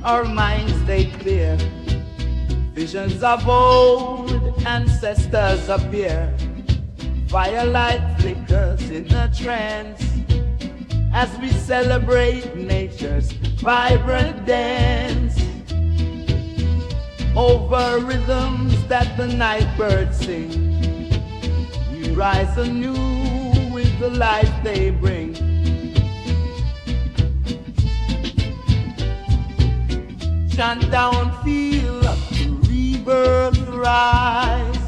our minds they clear. Visions of old ancestors appear. Firelight flickers in a trance as we celebrate nature's vibrant dance. Over rhythms that the night birds sing, we rise anew with the life they bring. Chant down, feel the rebirth rise.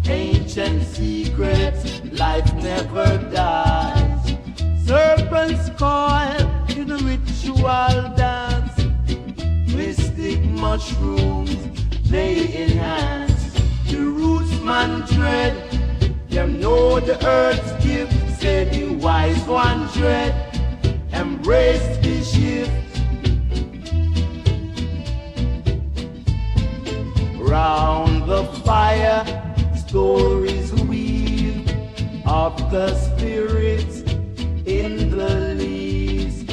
Ancient secrets, life never dies. Serpents coil in a ritual dance. Mystic mushrooms, they enhance. The roots man dread, them know the earth's gift. Say the wise one dread, embrace the shift. Round the fire, stories weave of the spirits in the leaves.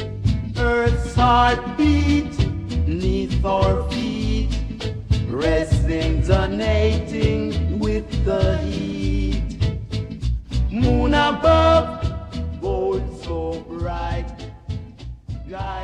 Earth's heartbeat neath our feet, resonating with the heat. Moon above, gold so bright, guide